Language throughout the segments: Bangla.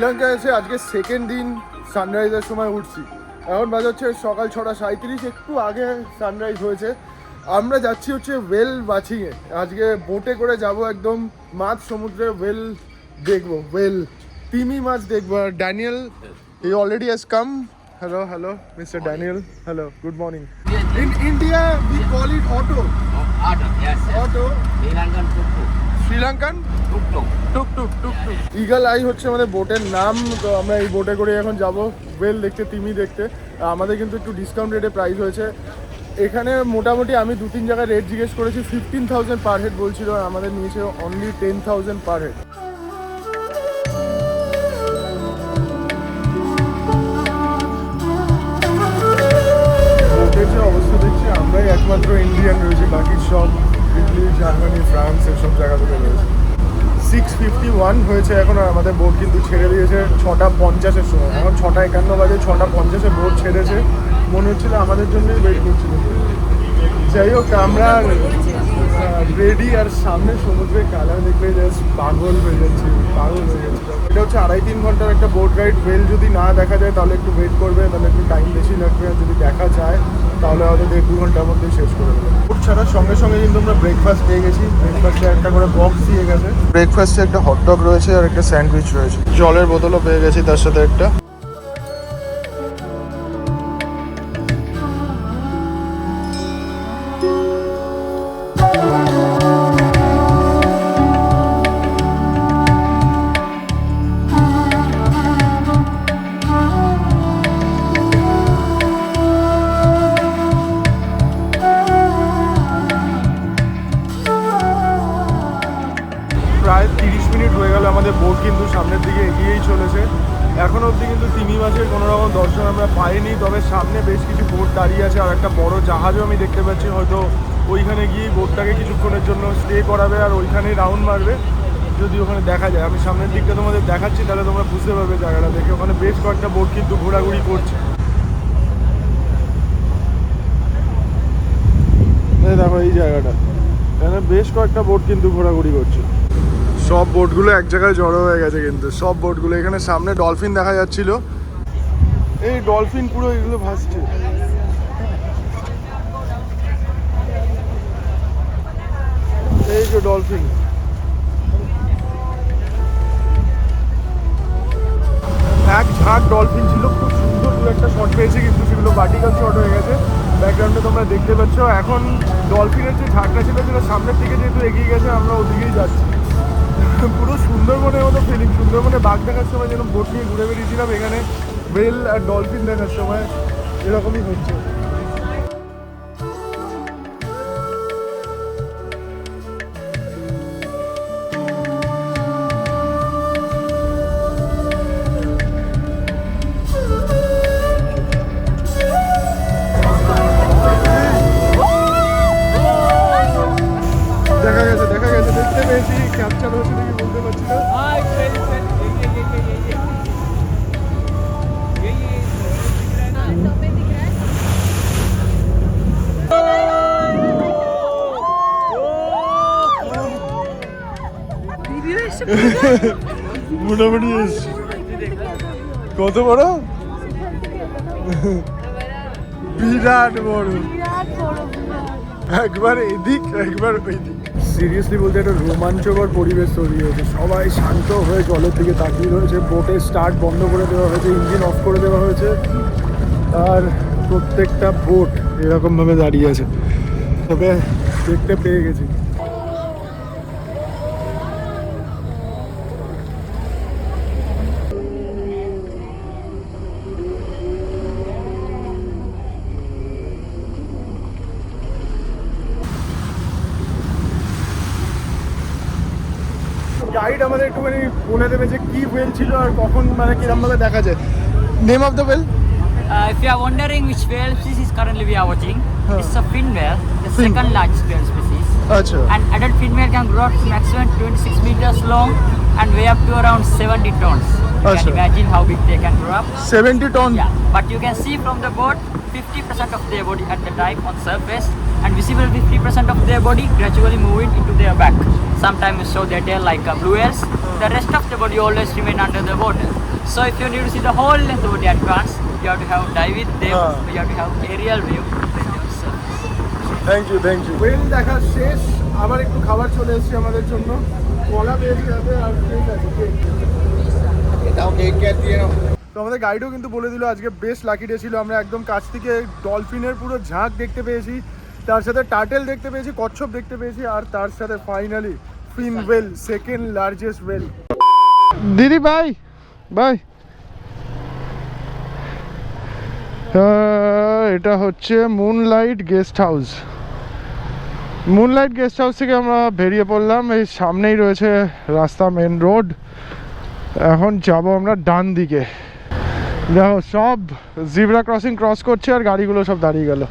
শ্রীলঙ্কা এসে আজকে সেকেন্ড দিন সানরাইজের সময় উঠছি। এখন বাজে হচ্ছে সকাল 6:37, একটু আগে সানরাইজ হয়েছে। আমরা যাচ্ছি হচ্ছে ওয়েল ওয়াচিংয়ে। আজকে বোটে করে যাব, একদম মাছ সমুদ্রে ওয়েল দেখবো, ওয়েল তিমি মাছ দেখবো। আর Daniel he already has come. Hello, Mr. Daniel. Hello, good morning. In India, we call it auto. Auto, yes. Auto. Sri Lankan tuk-tuk. Sri Lankan Tuk-tuk. Took eagle I হচ্ছে আমাদের বোটের নাম। তো আমরা এই বোটে করে এখন যাব ওয়েল দেখতে, তিমি দেখতে। আমাদের কিন্তু একটু ডিসকাউন্ট রেটে প্রাইস হয়েছে এখানে। মোটামুটি আমি 2-3 জায়গায় রেট জিজ্ঞেস করেছি, 15,000 পার হেড বলছিল, আর আমাদের নিয়েছে অনলি 10,000 পার হেড। বোটের যে অবস্থা দেখছি, আমরাই একমাত্র ইন্ডিয়ান রয়েছে, বাকি সব ইটালি, জার্মানি, ফ্রান্স এসব জায়গা থেকে রয়েছে। 6:51 হয়েছে এখন, আর আমাদের বোট কিন্তু ছেড়ে দিয়েছে 6:50-এর সময়। এখন 6:51 বাজে, 6:50-এ বোট ছেড়েছে। মনে হচ্ছিল আমাদের জন্যই ওয়েট করছিল। যাই হোক, আমরা রেডি। আর সামনে সমুদ্রের কালার দেখলে জাস্ট পাগল হয়ে যাচ্ছি। এটা হচ্ছে 2.5-3 ঘন্টার একটা বোট রাইড। ওয়েল যদি না দেখা যায় তাহলে একটু ওয়েট করবে, তাহলে একটু টাইম বেশি লাগবে। আর যদি দেখা যায় তাহলে হয়তো 1.5-2 ঘন্টার মধ্যেই শেষ করে দেবে। বোট ছাড়ার সঙ্গে সঙ্গে কিন্তু আমরা ব্রেকফাস্ট পেয়ে গেছি। ব্রেকফাস্টে একটা করে বক্স দিয়ে গেছে। ব্রেকফাস্টে একটা হটডগ রয়েছে আর একটা স্যান্ডউইচ রয়েছে। জলের বোতলও পেয়ে গেছি তার সাথে একটা। প্রায় 30 মিনিট হয়ে গেল আমাদের বোট কিন্তু সামনের দিকে এগিয়েই চলেছে। এখনও অবধি কিন্তু তিমি মাছের কোনো রকম দর্শন আমরা পাইনি। তবে সামনে বেশ কিছু বোট দাঁড়িয়ে আছে, আর একটা বড় জাহাজও আমি দেখতে পাচ্ছি। হয়তো ওইখানে গিয়ে বোটটাকে কিছুক্ষণের জন্য স্টে করাবে আর ওইখানেই রাউন্ড মারবে, যদি ওখানে দেখা যায়। আমি সামনের দিকটা তোমাদের দেখাচ্ছি, তাহলে তোমরা বুঝতে পারবে জায়গাটা দেখে। ওখানে বেশ কয়েকটা বোট কিন্তু ঘোরাঘুরি করছে। দেখো এই জায়গাটা, এখানে বেশ কয়েকটা বোট কিন্তু ঘোরাঘুরি করছে। সব বোটগুলো এক জায়গায় জড়ো হয়ে গেছে কিন্তু, সব বোটগুলো। এখানে সামনে ডলফিন দেখা যাচ্ছিল, এই ডলফিন পুরো এগুলো ভাসছে। এই যে ডলফিন, এক ঝাঁক ডলফিন ছিল। খুব সুন্দর দু একটা শট পেয়েছে, কিন্তু সেগুলো ভার্টিক্যাল শট হয়ে গেছে। ব্যাকগ্রাউন্ডে তোমরা দেখতে পাচ্ছ। এখন ডলফিনের যে ঝাঁকটা ছিল সেটা সামনের দিকে যেহেতু এগিয়ে গেছে, আমরা ওদিকেই যাচ্ছি। পুরো সুন্দরবনের মতো ফিলিং। সুন্দরবনে বাঘ দেখার সময় যেরকম বোট নিয়ে ঘুরে বেরিয়েছিলাম, এখানে ওয়েল আর ডলফিন দেখার সময় এরকমই হচ্ছে। দেখা গেছে, দেখতে পেয়েছি। ক্যাপচার হচ্ছে নাকি বলতে পারছি না। মোটামুটি কত বড়, বিরাট বড়। একবার এদিক একবার ওইদিক। সিরিয়াসলি বলতে একটা রোমাঞ্চকর পরিবেশ তৈরি হয়েছে। সবাই শান্ত হয়ে জলের দিকে তাকিয়ে রয়েছে। বোটের স্টার্ট বন্ধ করে দেওয়া হয়েছে, ইঞ্জিন অফ করে দেওয়া হয়েছে, আর প্রত্যেকটা বোট এরকমভাবে দাঁড়িয়ে আছে। তবে দেখতে পেয়ে গেছি। গাইড আমাদের একটুখানি বলে দেবে যে কি ওয়েল ছিল আর কখন, মানে কিরকম ভাবে দেখা যায়। Name of the well? If you are wondering which whale species currently we are watching, it's a fin whale, the Fin. second largest whale species. আচ্ছা, An adult fin whale can grow up to maximum 26 meters long and weigh up to around 70 tons. You Achha. can imagine how big they can grow up. 70 ton. Yeah, but you can see from the boat 50% of their body at the time on surface and visible with 3% of their body gradually moving into their back. Sometimes you show their tail like blue whales. The rest of the body always remain under the water. So if you need to see the whole length of body at once, you have to have dive with them, you have to have aerial view with them. Thank you well দেখা শেষ, আবার একটু খাবার চলে এসেছে আমাদের জন্য, কলা পেয়েছি যাতে আর কেক আছে, এটাও কেক কেক দিয়ে নাও। তো আমাদের গাইডও কিন্তু বলে দিল আজকে বেস্ট লাকি ডে ছিল, আমরা একদম কাছ থেকে ডলফিনের পুরো ঝাঁক দেখতে পেয়েছি, তার সাথে টার্টেল দেখতে পেয়েছি, কচ্ছপ দেখতে পেয়েছি, আর তার সাথে ফাইনালি ফিন ওয়েল, সেকেন্ড লার্জেস্ট ওয়েল। দিদি বাই বাই। এটা হচ্ছে moonlight guest house. Moonlight guest house থেকে আমরা বেরিয়ে পড়লাম, এই সামনেই রয়েছে রাস্তা, মেন রোড। এখন যাব আমরা ডান দিকে। দেখো সব জিব্রা ক্রসিং ক্রস করছে আর গাড়িগুলো সব দাঁড়িয়ে গেল।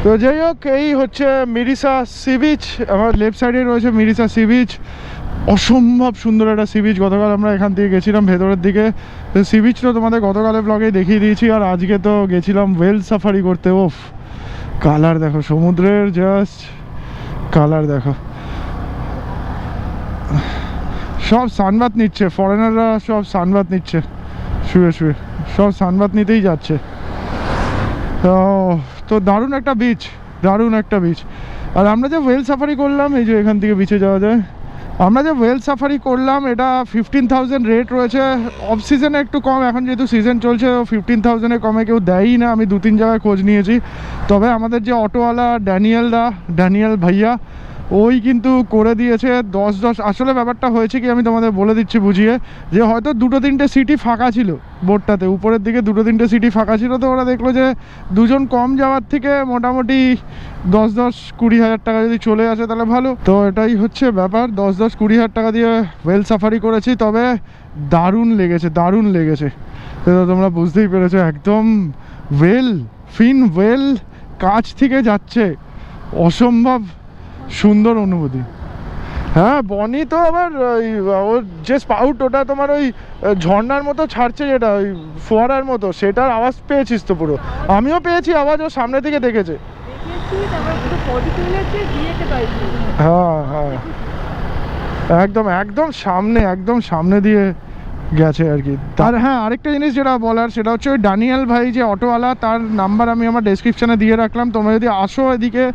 তো যাই হোক, এই হচ্ছে মিরিসা সি বিচ। আমার লেফট সাইডে রয়েছে মিরিসা সি বিচ, অসম্ভব সুন্দর একটা সি বিচ। গতকাল আমরা এখান থেকে গেছিলাম ভেতরের দিকে, তো সি বিচটা তোমাদের গতকালের ব্লগেই দেখিয়ে দিয়েছি, আর আজকে তো গেছিলাম ওয়েল সাফারি করতে। ওফ, কালার দেখো সমুদ্রের, জাস্ট কালার দেখো। সব সানবাত নিচ্ছে, ফরেনাররা সব সানবাত নিচ্ছে, শুয়ে শুয়ে সব সানবাত নিতেই যাচ্ছে। তো দারুণ একটা বিচ, দারুণ একটা বিচ। আর আমরা যে ওয়েল সাফারি করলাম, এই যে এখান থেকে বিচে যাওয়া যায়, আমরা যে ওয়েল সাফারি করলাম এটা 15,000 রেট রয়েছে। অফ সিজনে একটু কম, এখন যেহেতু সিজন চলছে 15,000-এ কমে কেউ দেয়ই না। আমি 2-3 জায়গায় খোঁজ নিয়েছি, তবে আমাদের যে অটোওয়ালা ড্যানিয়েল ভাইয়া, ওই কিন্তু করে দিয়েছে 10-10। আসলে ব্যাপারটা হয়েছে কি, আমি তোমাদের বলে দিচ্ছি বুঝিয়ে, যে হয়তো 2-3টে সিটই ফাঁকা ছিল বোটটাতে, উপরের দিকে 2-3টে সিটই ফাঁকা ছিল। তো ওরা দেখলো যে দুজন কম যাওয়ার থেকে মোটামুটি 10-20 হাজার টাকা যদি চলে আসে তাহলে ভালো। তো এটাই হচ্ছে ব্যাপার, 10-20 হাজার টাকা দিয়ে ওয়েল সাফারি করেছি, তবে দারুণ লেগেছে, দারুণ লেগেছে। তো তোমরা বুঝতেই পেরেছো, একদম ওয়েল, ফিন ওয়েল কাছ থেকে যাচ্ছে, অসম্ভব সুন্দর অনুভূতি। হ্যাঁ, বনি তো আবার ওর যে স্পাউট, ওটা তোমার ওই ঝর্ণার মতো ছাড়ছে, যেটা ওই ফোয়ারার মতো, সেটার আওয়াজ পেয়েছিস তো পুরো? আমিও পেয়েছি আওয়াজ, ও সামনে থেকে দেখেছে। হ্যাঁ হ্যাঁ, একদম একদম সামনে, একদম সামনে দিয়ে গেছে আর কি। আর হ্যাঁ, আরেকটা জিনিস যেটা বলার, সেটা হচ্ছে ওই ড্যানিয়েল ভাই যে অটোওয়ালা, তার নাম্বার আমি আমার ডেসক্রিপশানে দিয়ে রাখলাম। তোমরা যদি আসো এদিকে,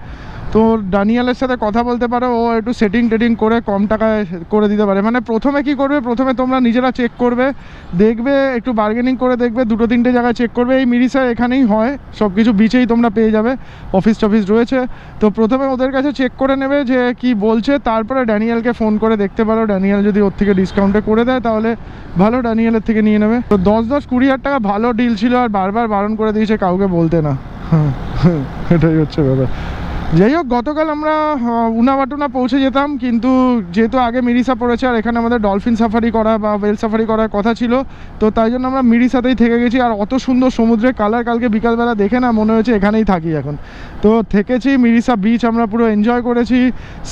তো ড্যানিয়েলের সাথে কথা বলতে পারো, ও একটু সেটিং করে কম টাকায় করে দিতে পারে। মানে প্রথমে কি করবে, প্রথমে তোমরা নিজেরা চেক করবে, দেখবে, একটু বার্গেনিং করে দেখবে, 2-3টে জায়গায় চেক করবে। এই মিরিসা এখানেই হয়, সব কিছু বিচেই তোমরা পেয়ে যাবে, অফিস টফিস রয়েছে। তো প্রথমে ওদের কাছে চেক করে নেবে যে কি বলছে, তারপরে ড্যানিয়েলকে ফোন করে দেখতে পারো। ড্যানিয়েল যদি ওর থেকে ডিসকাউন্টে করে দেয় তাহলে ভালো, ড্যানিয়েলের থেকে নিয়ে নেবে। তো 10-20 হাজার টাকা ভালো ডিল ছিল, আর বারবার বারণ করে দিয়েছে কাউকে বলতে না। এটাই হচ্ছে ব্যাপার। যাই হোক, গতকাল আমরা উনাবাটুনা পৌঁছে যেতাম, কিন্তু যেহেতু আগে মিরিসা পড়েছে আর এখানে আমাদের ডলফিন সাফারি করা বা ওয়েল সাফারি করার কথা ছিল, তো তাই জন্য আমরা মিরিসাতেই থেকে গেছি। আর অত সুন্দর সমুদ্রের কালার কালকে বিকালবেলা দেখে না মনে হয়েছে এখানেই থাকি এখন। তো থেকেছি মিরিসা বিচ, আমরা পুরো এনজয় করেছি,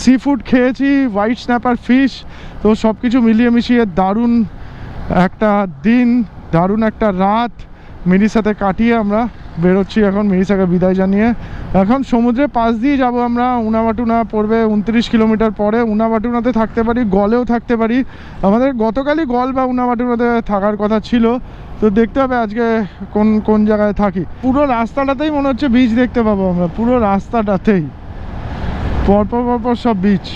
সি ফুড খেয়েছি, হোয়াইট স্ন্যাপার ফিশ, তো সব কিছু মিলিয়ে মিশিয়ে দারুণ একটা দিন, দারুণ একটা রাত মিরিসাতে কাটিয়ে আমরা বেরোচ্ছি এখন মিরিসাকে বিদায় জানিয়ে। এখন সমুদ্রের পাশ দিয়ে যাব আমরা। উনাবাটুনা পড়বে 29 কিলোমিটার পরে। উনাবাটুনাতে থাকতে পারি, গলেও থাকতে পারি। আমাদের গতকালই গল বা উনাবাটুনাতে থাকার কথা ছিল, তো দেখতে হবে আজকে কোন কোন জায়গায় থাকি। পুরো রাস্তাটাতেই মনে হচ্ছে বিচ দেখতে পাবো আমরা, পুরো রাস্তাটাতেই পরপর পরপর সব বিচ।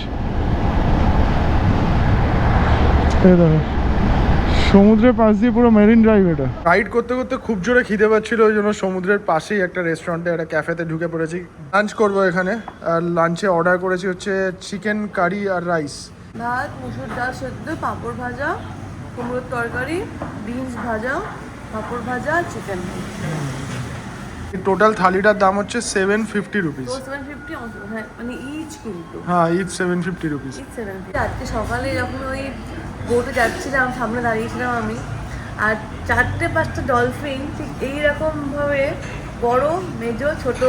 এই দেখো সমুদ্রের পাশ দিয়ে পুরো মেরিন ড্রাইভ। এটা রাইড করতে করতে খুব জোরে খিদে পাচ্ছিল, ওই জন্য সমুদ্রের পাশেই একটা রেস্টুরেন্টে, একটা ক্যাফেতে ঢুকে পড়েছি। লাঞ্চ করবো এখানে, আর লাঞ্চে অর্ডার করেছি হচ্ছে চিকেন কারি আর রাইস, ভাত, মুসুর ডাল সেদ্ধ, পাঁপড় ভাজা, কুমড়োর তরকারি, বিনস ভাজা, পাঁপড় ভাজা, চিকেন। টোটাল থালিটার দাম হচ্ছে 750 রুপিস। 750, হ্যাঁ, মানে ইচ, কিন্তু হ্যাঁ, ইচ 750 রুপিস। আজকে সকালে যখন ওই বোটে যাচ্ছিলাম, সামনে দাঁড়িয়েছিলাম আমি, আর 4-5টা ডলফিন ঠিক এইরকমভাবে বড়, মেজো, ছোট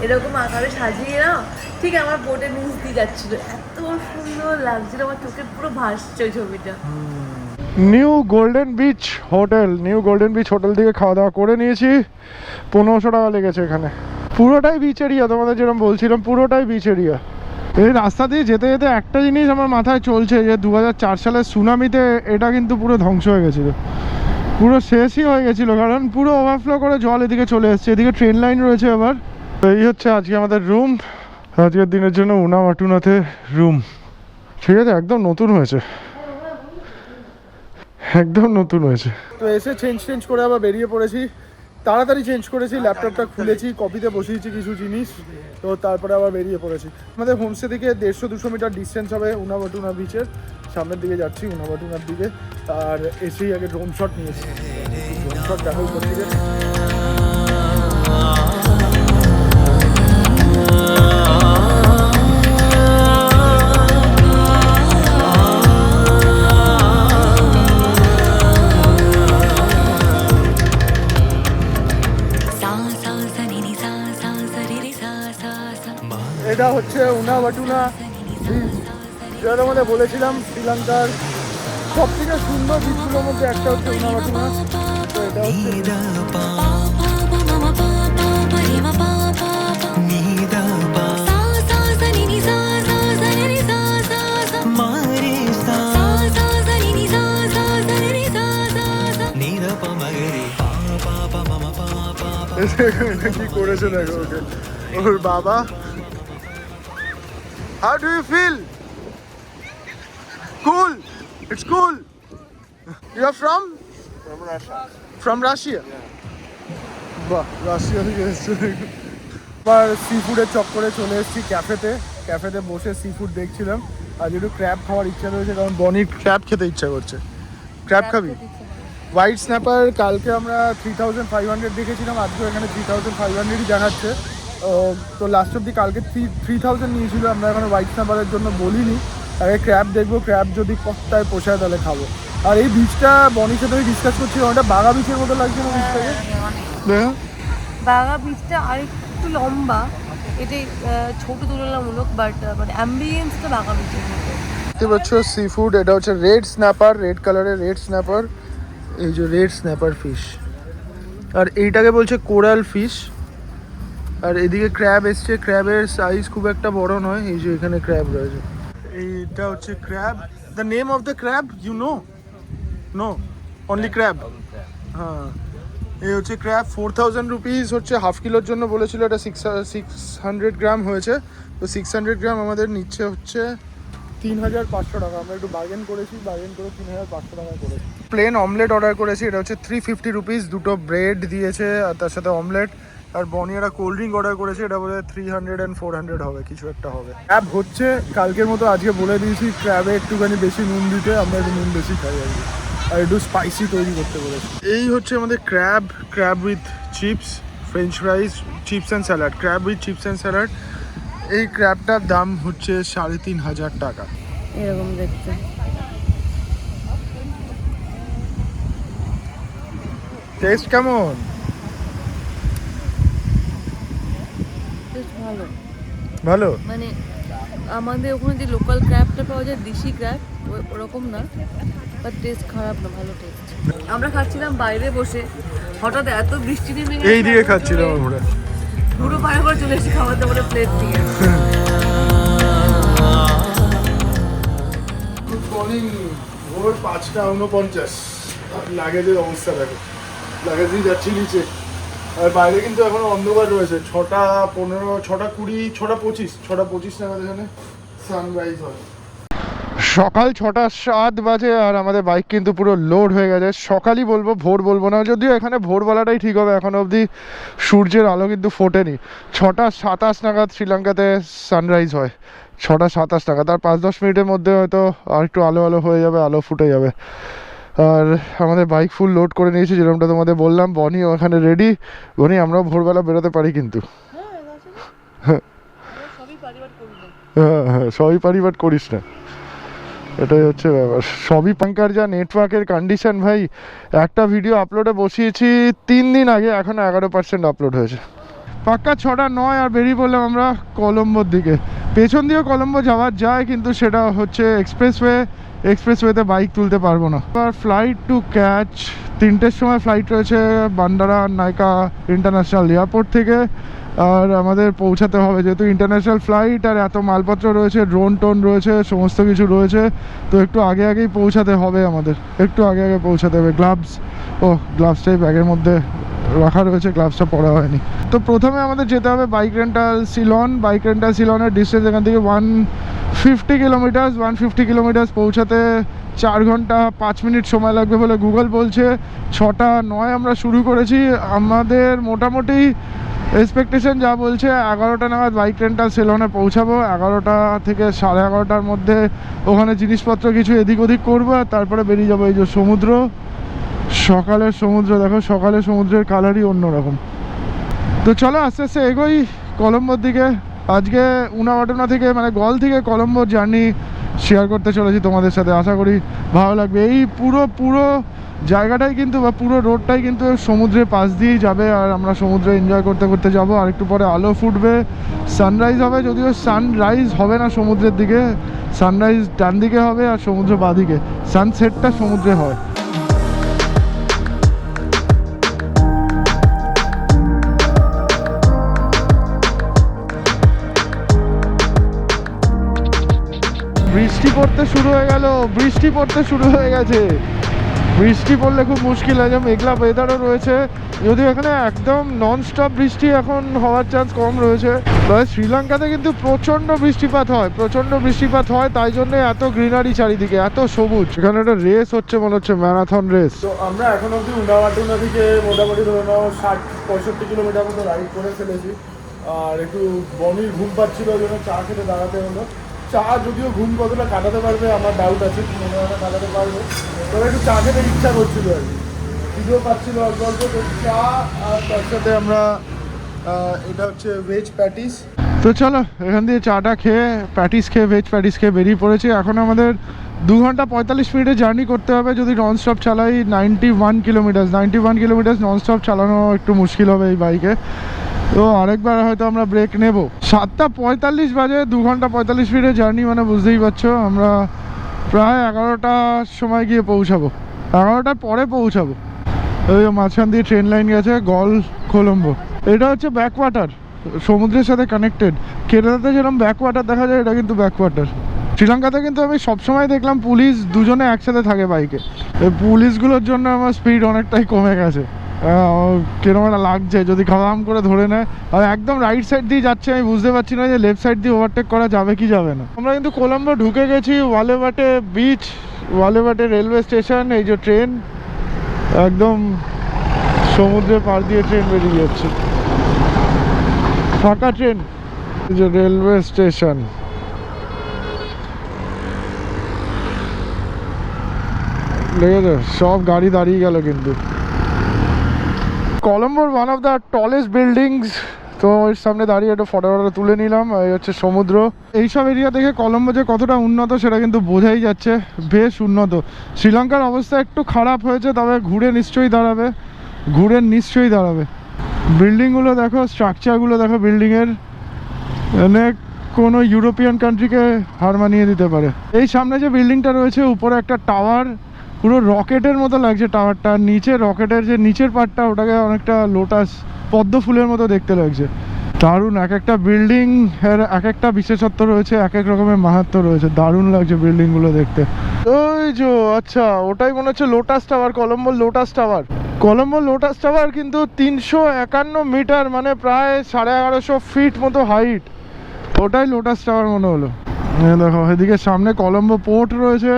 এরকম আকারে সাজিয়ে না ঠিক আমার বোটের নিচ দিয়ে যাচ্ছিলো। এত সুন্দর লাগছিল, আমার চোখে পুরো ভাসছে ওই ছবিটা। নিউ গোল্ডেন বিচ হোটেল থেকে খাওয়া দাওয়া করে নিয়েছি। 1500 টাকা লেগেছে এখানে। পুরোটাই বিচ এরিয়া, তোমাদের যেরকম বলছিলাম পুরোটাই বিচ এরিয়া। এই রাস্তা দিয়ে যেতে যেতে একটা জিনিস আমার মাথায় চলছে যে 2004 সালের সুনামিতে এটা কিন্তু পুরো ধ্বংস হয়ে গেছিলো, পুরো শেষই হয়ে গেছিলো, কারণ পুরো ওভারফ্লো করে জল এদিকে চলে এসছে। এদিকে ট্রেন লাইন রয়েছে আবার। এই হচ্ছে আজকে আমাদের রুম, আজকের দিনের জন্য উনামাটুনাতে রুম। ঠিক আছে, একদম নতুন হয়েছে, একদম নতুন হয়েছে। তো এসে চেঞ্জ করে আবার বেরিয়ে পড়েছি, তাড়াতাড়ি চেঞ্জ করেছি, ল্যাপটপটা খুলেছি, কপিতে বসিয়েছি কিছু জিনিস, তো তারপরে আবার বেরিয়ে পড়েছি। আমাদের হোমস্টে থেকে 150-200 মিটার ডিস্টেন্স হবে উনামাটুনা বিচের। সামনের দিকে যাচ্ছি উনামাটুনার দিকে, আর এসেই আগে ড্রোন শট নিয়েছি। ড্রোন শট দেখা উপর দিকে। এটা হচ্ছে উনামাটুনা বিচ, যেটা তোমাদের বলেছিলাম শ্রীলঙ্কার সব থেকে সুন্দর বিচগুলোর মধ্যে একটা হচ্ছে উনামাটুনা। তো এটা হচ্ছে কি করেছে দেখো ওকে, ওর বাবা। How do you feel? Cool. It's cool. You are from? From Russia. From Russia. বাহ, রাশিয়া থেকে এসেছে। এবার সি ফুডের চক্করে চলে এসেছি ক্যাফেতে বসে সি ফুড দেখছিলাম। আজ একটু ক্র্যাব খাওয়ার ইচ্ছা রয়েছে, কারণ বনির ক্র্যাব খেতে ইচ্ছা করছে। ক্র্যাব খাবি? হোয়াইট স্ন্যাপার কালকে আমরা 3500 দেখেছিলাম, আজকে এখানে 3500ই দেখাচ্ছে। তো লাস্ট অব্দি কালকে 3000 নিয়েছিল। আমরা এখন হোয়াইট স্ন্যাপারের জন্য বলিনি, আগে ক্র্যাব দেখবো, ক্র্যাব যদি কতটায় পোষায় তাহলে খাবো। আর এই বিচটা বনির সাথে আমি ডিসকাস করছিলাম, ওটা বাঘা বিচের মতো লাগছে না বিচটাকে? দেখো বাঘা বিচটা আরেকটু লম্বা, এটাই ছোট তুলনামূলক, বাট মানে অ্যাম্বিয়েন্সটা বাঘা বিচের মতো। দেখতে পাচ্ছ সি ফুড, এটা হচ্ছে রেড স্ন্যাপার, রেড কালারের রেড স্ন্যাপার। এই যে রেড স্ন্যাপার ফিশ, আর এইটাকে বলছে কোরাল ফিশ। আর এদিকে ক্র্যাব এসছে, ক্র্যাবের সাইজ খুব একটা বড় নয়। এই যে এখানে ক্র্যাব রয়েছে, এইটা হচ্ছে crab. The name of the crab you know? No, only crab. হ্যাঁ, এই হচ্ছে ক্র্যাব। 4000 রুপিস হচ্ছে হাফ কিলোর জন্য বলেছিল, এটা 600 গ্রাম হয়েছে। তো 600 গ্রাম আমাদের নিচ্ছে হচ্ছে 3500 টাকা। আমরা একটু বার্গেন করেছি, বার্গেন করে 3500 টাকা করেছি। প্লেন অমলেট অর্ডার করেছি, এটা হচ্ছে 350 রুপিস। দুটো ব্রেড দিয়েছে আর তার সাথে অমলেট। আর বনিয়ারা কোল্ড ড্রিঙ্ক অর্ডার করেছে, এটা বোধ হয় 300 and 400 হবে, কিছু একটা হবে। ক্র্যাব হচ্ছে কালকের মতো আজকে বলে দিয়েছি, ক্র্যাবে একটুখানি বেশি নুন দিতে, আমরা একটু নুন বেশি খাই আর কি, আর একটু স্পাইসি তৈরি করতে বলেছি। এই হচ্ছে আমাদের crab with chips, French ফ্রাইজ, chips and salad. Crab with chips and salad. এই ক্র্যাবটার দাম হচ্ছে 3500 টাকা। এরকম দেখতে। টেস্ট কেমন? ভালো ভালো। মানে আমাদের ওখানে যে লোকাল ক্র্যাবটা পাওয়া যায়, দেশি ক্র্যাব, ওরকম না, বাট টেস্ট খারাপ না, ভালো টেস্ট। আমরা খাচ্ছিলাম বাইরে বসে, হঠাৎ এত বৃষ্টি নেমে গেছে, এই দিকে খাচ্ছিলাম আমরা, পুরো পায়ে করে চলে এসেছি খাবার দাবারের প্লেট নিয়ে। Good morning. ভোর 5:49। লাগেজের অবস্থা দেখো, লাগেজ দিয়ে যাচ্ছি নিচে। আর বাইরে কিন্তু এখন অন্ধকার রয়েছে। 6:15, 6:20, 6:25 নাগাদ এখানে সানরাইজ হয়। সকাল 6:07 বাজে, আর আমাদের বাইক কিন্তু পুরো লোড হয়ে গেছে। সকালই বলবো, ভোর বলবো না, যদিও এখানে ভোর বলাটাই ঠিক হবে, এখনো অবধি সূর্যের আলো কিন্তু ফোটেনি। 6:27 নাগাদ শ্রীলঙ্কাতে সানরাইজ হয়, 6:27 নাগাদ। আর 5-10 মিনিটের মধ্যে হয়তো আর একটু আলো হয়ে যাবে, আলো ফুটে যাবে। আর আমাদের বাইক ফুল লোড করে নিয়েছি, যেরকমটা তোমাদের বললাম। বনি ওখানে রেডি। বনি, আমরাও ভোরবেলা বেরোতে পারি কিন্তু। হ্যাঁ, সবই পারি, বাট করিস না, এটাই হচ্ছে ব্যাপার। সবই পাঙ্কার যা নেটওয়ার্কের কন্ডিশন ভাই। একটা ভিডিও আপলোডে বসিয়েছি 3 দিন আগে, এখন 11% আপলোড হয়েছে। পাক্কা 6:09 আর বেরিয়ে পড়লাম আমরা কলম্বোর দিকে। পেছন দিয়েও কলম্বো যাওয়া যায়, কিন্তু সেটা হচ্ছে এক্সপ্রেসওয়ে, এক্সপ্রেসওয়েতে বাইক তুলতে পারবো না। আর ফ্লাইট টু ক্যাচ 3টের সময় ফ্লাইট রয়েছে বান্দারা নাইকা ইন্টারন্যাশনাল এয়ারপোর্ট থেকে। আর আমাদের পৌঁছাতে হবে, যেহেতু ইন্টারন্যাশনাল ফ্লাইট আর এত মালপত্র রয়েছে, ড্রোন টোন রয়েছে, সমস্ত কিছু রয়েছে, তো একটু আগে আগেই পৌঁছাতে হবে আমাদের, একটু আগে আগে পৌঁছাতে হবে। গ্লাভসটাই ব্যাগের মধ্যে রাখা রয়েছে, গ্লাভসটা পরা হয়নি। তো প্রথমে আমাদের যেতে হবে bike rental Ceylon. Bike rental সিলনের ডিস্টেন্স এখান থেকে 150 কিলোমিটার পৌঁছাতে 4 ঘন্টা 5 মিনিট সময় লাগবে বলে গুগল বলছে। 6:09 আমরা শুরু করেছি, আমাদের মোটামুটি এক্সপেকটেশন যা বলছে 11টা নাগাদ বাইক রেন্টাল সিলনে পৌঁছাবো। 11টা থেকে 11:30টার মধ্যে ওখানে জিনিসপত্র কিছু এদিক ওদিক করবো, আর তারপরে বেরিয়ে যাবো। এই যে সমুদ্র, সকালের সমুদ্র দেখো, সকালের সমুদ্রের কালারই অন্যরকম। তো চলো আস্তে আস্তে এগোই কলম্বোর দিকে। আজকে উনাওয়াটুনা থেকে মানে গল থেকে কলম্বোর জার্নি শেয়ার করতে চলেছি তোমাদের সাথে, আশা করি ভালো লাগবে। এই পুরো জায়গাটাই কিন্তু বা পুরো রোডটাই কিন্তু সমুদ্রের পাশ দিয়েই যাবে, আর আমরা সমুদ্রে এনজয় করতে করতে যাবো। আর একটু পরে আলো ফুটবে, সানরাইজ হবে, যদিও সানরাইজ হবে না সমুদ্রের দিকে, সানরাইজ ডান দিকে হবে আর সমুদ্র বাঁ দিকে, সানসেটটা সমুদ্রে হয়। বৃষ্টি পড়তে শুরু হয়ে গেল, বৃষ্টি পড়তে শুরু হয়ে গেছে। বৃষ্টি পড়লে খুব মুশকিল হয়ে যাবে, মেঘলা ওয়েদারও রয়েছে, যদিও এখানে একদম নন স্টপ বৃষ্টি এখন হওয়ার চান্স কম রয়েছে। তবে শ্রীলঙ্কাতে কিন্তু প্রচণ্ড বৃষ্টিপাত হয়, তাই জন্য এত গ্রিনারি চারিদিকে, এত সবুজ। এখানে একটা রেস হচ্ছে, মনে হচ্ছে ম্যারাথন রেস। তো আমরা এখন অবধি উনাওয়াটুনা থেকে মোটামুটি ধরে নাও 60-65 কিলোমিটার মতো রাইড করে ফেলেছি। আর একটু বমির ঘুম পাচ্ছিল, ওই জন্য চা খেতে দাঁড়াতে হলো। চা যদিও ঘুম কতটা কাটাতে পারবে আমার ডাউট আছে, মনে হয় না কাটাতে পারবে, তবে একটু চা খেতে ইচ্ছা করছিল আর কি, ভিডিও পাচ্ছিল অল্প অল্প। তো চা আর তার সাথে আমরা এটা হচ্ছে ভেজ প্যাটিস। তো চলো এখান দিয়ে চাটা খেয়ে প্যাটিস খেয়ে ভেজ প্যাটিস খেয়ে বেরিয়ে পড়েছি। এখন আমাদের 2 ঘন্টা 45 মিনিটের জার্নি করতে হবে যদি ননস্টপ চালাই। 91 কিলোমিটার ননস্টপ চালানো একটু মুশকিল হবে এই বাইকে, তো আরেকবার হয়তো আমরা ব্রেক নেব। 7:45 বাজে, 2 ঘন্টা 45 মিনিটের জার্নি, মানে বুঝতেই পারছো আমরা প্রায় 11টার সময় গিয়ে পৌঁছাবো, 11টার পরে পৌঁছাবো। ওই মাঝখান দিয়ে ট্রেন লাইন গেছে, গল কলম্বো। এটা হচ্ছে ব্যাকওয়াটার, সমুদ্রের সাথে কানেক্টেড। কেরালাতে যেরকম ব্যাকওয়াটার দেখা যায়, এটা কিন্তু ব্যাকওয়াটার। শ্রীলঙ্কাতে কিন্তু আমি সবসময় দেখলাম পুলিশ দুজনে একসাথে থাকে বাইকে, এই পুলিশগুলোর জন্য আমার স্পিড অনেকটাই কমে গেছে। কিরকম একটা লাগছে যদি খাওয়াম করে ধরে নেয়। আর একদম রাইট সাইড দিয়ে যাচ্ছে, আমি বুঝতে পারছি না যে লেফট সাইড দিয়ে ওভারটেক করা যাবে কি যাবে না। আমরা কিন্তু কলম্বো ঢুকে গেছি, ওয়ালেবাটে বিচ, ওয়ালেবাটে রেলওয়ে স্টেশন। এই যে ট্রেন একদম সমুদ্রের পাড় দিয়ে ট্রেন বেরিয়ে যাচ্ছে, ফাঁকা ট্রেন। এই যে রেলওয়ে স্টেশন, দেখেছো সব গাড়ি দাঁড়িয়ে গেল কিন্তু। কলম্বোর one of the tallest buildings, তো ওর সামনে দাঁড়িয়ে একটু ফটো তুলে নিলাম। এই হচ্ছে সমুদ্র। এইসব এরিয়া থেকে কলম্বো যে কতটা উন্নত সেটা কিন্তু বোঝাই যাচ্ছে, বেশ উন্নত। শ্রীলঙ্কার অবস্থা একটু খারাপ হয়েছে, তবে ঘুরে নিশ্চয়ই দাঁড়াবে। বিল্ডিংগুলো দেখো, স্ট্রাকচারগুলো দেখো বিল্ডিংয়ের, মানে কোনো ইউরোপিয়ান কান্ট্রিকে হার মানিয়ে দিতে পারে। এই সামনে যে বিল্ডিংটা রয়েছে, উপরে একটা টাওয়ার, পুরো রকেটের মতো লাগছে টাওয়ারটা। নিচে রকেটের যে নিচের পার্টটা, ওটাকে অনেকটা লোটাস পদ্ম ফুলের মতো দেখতে লাগছে। দারুণ, এক একটা বিল্ডিং এর এক একটা বিশেষত্ব রয়েছে, এক এক রকমের মাহাত্ম্য রয়েছে। দারুণ লাগছে বিল্ডিংগুলো দেখতে। ওই যে আচ্ছা, ওটাই মনে হচ্ছে লোটাস টাওয়ার, কলম্বোর লোটাস টাওয়ার কিন্তু 351 মিটার, মানে প্রায় 1150 ফিট মতো হাইট। ওটাই লোটাস টাওয়ার মনে হলো। দেখো এদিকে সামনে কলম্বো পোর্ট রয়েছে,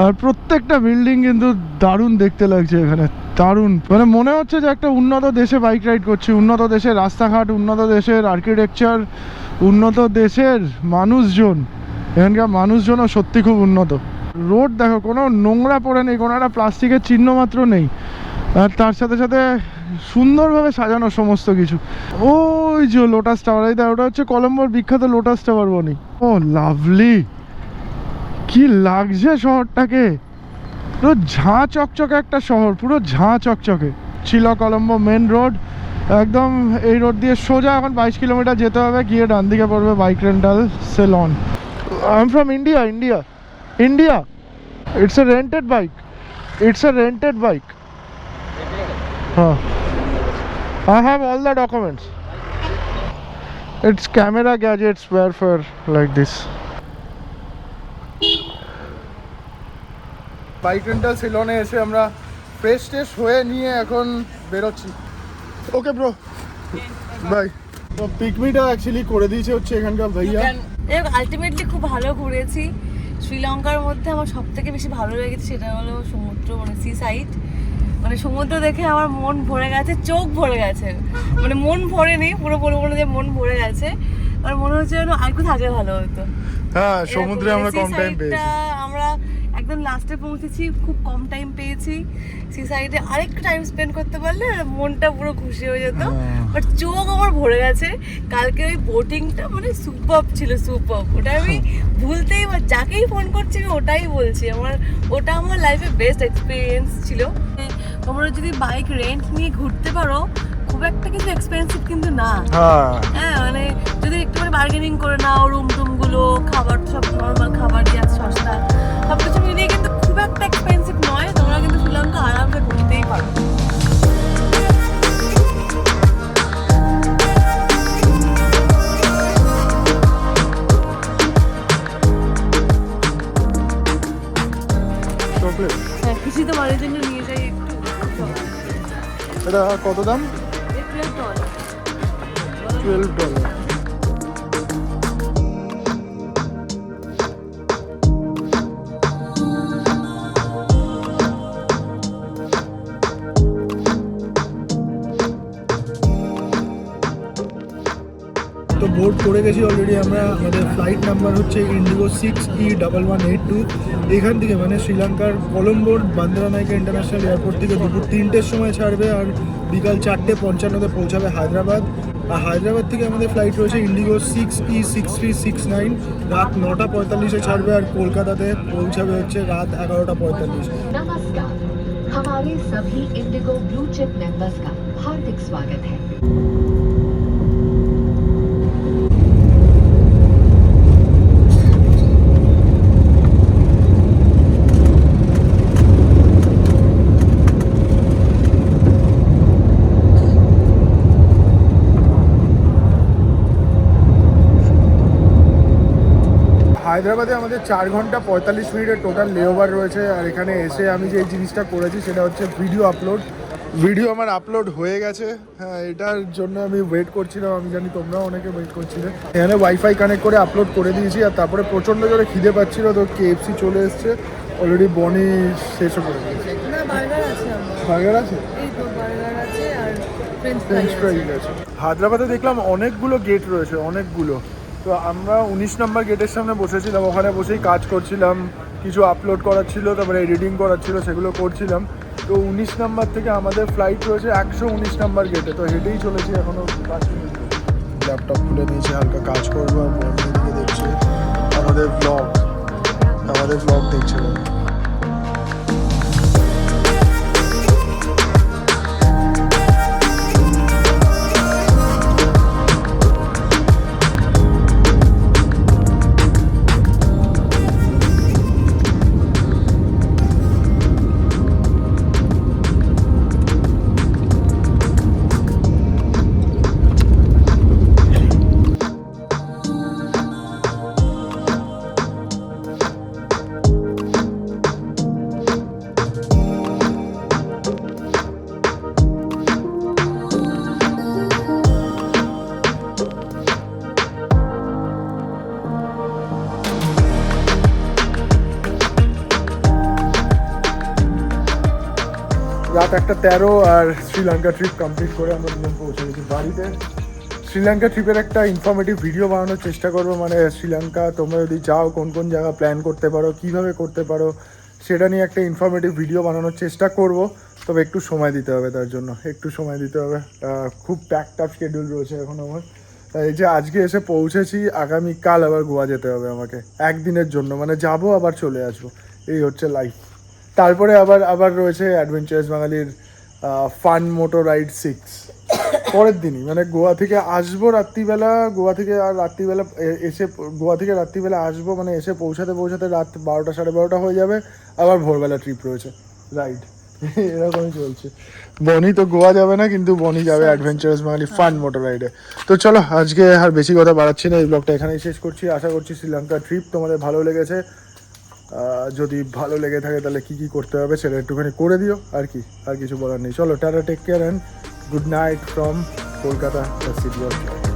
আর প্রত্যেকটা বিল্ডিং কিন্তু দারুণ দেখতে লাগছে এখানে, দারুণ। মানে মনে হচ্ছে যে একটা উন্নত দেশে বাইক রাইড করছি, উন্নত দেশের রাস্তাঘাট, উন্নত দেশের আর্কিটেকচার, উন্নত দেশের মানুষজন। এখানকার মানুষজনও সত্যি খুব উন্নত। রোড দেখো, কোনো নোংরা পড়ে নেই, কোনো একটা প্লাস্টিকের চিহ্ন মাত্র নেই, আর তার সাথে সাথে সুন্দরভাবে সাজানো সমস্ত কিছু। ওই যে লোটাস টাওয়ার, এই দেখো, ওটা হচ্ছে কলম্বোর বিখ্যাত লোটাস টাওয়ার বনি। ও লাভলি, কি লাগছে শহরটাকে, পুরো ঝাঁ চকচকে একটা শহর, পুরো ঝাঁ চকচকে। ছিল কলম্বো মেন রোড, একদম এই রোড দিয়ে সোজা এখন 22 কিলোমিটার যেতে হবে, গিয়ে ডান দিকে পড়বে bike rental salon. I am from India. It's a rented bike. It's a rented bike. Huh. I have all the documents. It's camera gadgets were for like this. Bike rental সেলনে এসে আমরা ফ্রেশ ট্রেশ হয়ে নিয়ে এখন বেরোচ্ছি। Okay bro, bye. তো পিকমিটা অ্যাকচুয়ালি করে দিয়েছে হচ্ছে এখানকার ভাইয়া। আলটিমেটলি খুব ভালো ঘুরেছি। শ্রীলঙ্কার মধ্যে আমার সব থেকে বেশি ভালো লেগেছে সেটা হলো সমুদ্র, মানে সি সাইড। মানে সমুদ্র দেখে আমার মন ভরে গেছে, চোখ ভরে গেছে। মানে মন ভরেনি, পুরো বলবো না যে মন ভরে গেছে। আর মনে হচ্ছে যেন আরেকটু থাকলে ভালো হতো। হ্যাঁ, সমুদ্রে আমরা কম টাইম পেয়েছি। আমরা একদম লাস্টে পৌঁছেছি, খুব কম টাইম পেয়েছি। সি সাইডে আরেকটু টাইম স্পেন্ড করতে পারলে মনটা পুরো খুশি হয়ে যেত। বাট চোখ আমার ভরে গেছে। কালকে ওই বোটিংটা মানে সুপার ছিল, সুপার। ওটা আমি ভুলতেই, যাকেই ফোন করছি আমি ওটাই বলছি, ওটা আমার লাইফে বেস্ট এক্সপিরিয়েন্স ছিল। তোমরা যদি বাইক রেন্ট নিয়ে ঘুরতে পারো, খুব একটা কিছু এক্সপেন্সিভ কিন্তু না। হ্যাঁ, মানে যদি একটু মানে বার্গেনিং করে নাও, রুম টুমগুলো, খাবার সব নর্মাল খাবার দিয়ে আছে, সস্তা, সব কিছু মিলিয়ে কিন্তু খুব একটা এক্সপেন্সিভ নয়। তোমরা কিন্তু শ্রীলঙ্কা আরামসে ঘুরতেই পারো। হ্যাঁ, কিছু তো বাড়ির জন্য নিয়ে যাই একটু। এটা কত দাম? $12। তো বোর্ড করে গেছি অলরেডি আমরা। আমাদের ফ্লাইট নাম্বার হচ্ছে ইন্ডিগো 6E1182। এখান থেকে মানে শ্রীলঙ্কার কলম্বোর বান্দারানাইকা ইন্টারন্যাশনাল এয়ারপোর্ট থেকে দুপুর 3টের সময় ছাড়বে আর বিকাল 4:55 পৌঁছাবে হায়দ্রাবাদ। আর হায়দ্রাবাদ থেকে আমাদের ফ্লাইট রয়েছে ইন্ডিগো 6E6369, রাত 9:45 ছাড়বে আর কলকাতাতে পৌঁছাবে হচ্ছে রাত 11:45। नमस्कार, हमारे सभी इंडिगो ब्लू चिप मेंबर्स का हार्दिक स्वागत है। হায়দ্রাবাদে আমাদের 4 ঘন্টা 45 মিনিটের টোটাল লেওভার রয়েছে। আর এখানে এসে আমি যে জিনিসটা করেছি সেটা হচ্ছে ভিডিও আপলোড। ভিডিও আমার আপলোড হয়ে গেছে। হ্যাঁ, এটার জন্য আমি ওয়েট করছিলাম। আমি জানি তোমরাও অনেকে ওয়েট করছিলে। এখানে ওয়াইফাই কানেক্ট করে আপলোড করে দিয়েছি। আর তারপরে প্রচণ্ড জোরে খিদে পাচ্ছিল, তো KFC চলে এসছে অলরেডি। বনি শেষও করে দিয়েছে। না, বার্গার আছে আমার। বার্গার আছে, এই তো বার্গার আছে আর ফ্রেঞ্চ ফ্রেঞ্চ ফ্রাই ফ্রাই আছে। হায়দ্রাবাদে দেখলাম অনেকগুলো গেট রয়েছে, অনেকগুলো। তো আমরা 19 নম্বর গেটের সামনে বসেছিলাম, ওখানে বসেই কাজ করছিলাম। কিছু আপলোড করার ছিল, তারপরে এডিটিং করার ছিল, সেগুলো করছিলাম। তো 19 নম্বর থেকে আমাদের ফ্লাইট রয়েছে 119 নম্বর গেটে। তো হেঁটেই চলেছি এখনও 5 মিনিট। ল্যাপটপ খুলে নিয়েছি, হালকা কাজ করবো। আর বন্ধু দিকে দেখছে আমাদের ব্লগ দেখছে। রাত 1:13 আর শ্রীলঙ্কা ট্রিপ কমপ্লিট করে আমরা দুজন পৌঁছে গেছি বাড়িতে। শ্রীলঙ্কা ট্রিপের একটা ইনফরমেটিভ ভিডিও বানানোর চেষ্টা করবো। মানে শ্রীলঙ্কা তোমরা যদি যাও, কোন কোন জায়গা প্ল্যান করতে পারো, কিভাবে করতে পারো, সেটা নিয়ে একটা ইনফরমেটিভ ভিডিও বানানোর চেষ্টা করব। তবে একটু সময় দিতে হবে, তার জন্য একটু সময় দিতে হবে। খুব প্যাকড আপ শিডিউল রয়েছে এখন আমার। এই যে আজকে এসে পৌঁছেছি, আগামীকাল আবার গোয়া যেতে হবে আমাকে একদিনের জন্য। মানে যাবো আবার চলে আসবো, এই হচ্ছে লাইফ। তারপরে আবার রয়েছে অ্যাডভেঞ্চারাস বাঙালির ফান মোটো রাইড 6। পরের দিনই, মানে গোয়া থেকে আসবো রাত্রিবেলা, গোয়া থেকে রাত্রিবেলা আসবো, মানে এসে পৌঁছাতে রাত 12টা 12:30 হয়ে যাবে, আবার ভোরবেলা ট্রিপ রয়েছে, রাইড। এরকমই চলছে। বনি তো গোয়া যাবে না, কিন্তু বনি যাবে অ্যাডভেঞ্চারাস বাঙালি ফান মোটর রাইডে। তো চলো আজকে আর বেশি কথা বাড়াচ্ছি না, এই ব্লগটা এখানেই শেষ করছি। আশা করছি শ্রীলঙ্কা ট্রিপ তোমাদের ভালো লেগেছে। যদি ভালো লেগে থাকে তাহলে কি কি করতে হবে সেটা একটুখানি করে দিও, আর কিছু বলার নেই। চলো tata, take care and good night from Kolkata, the city of Joy.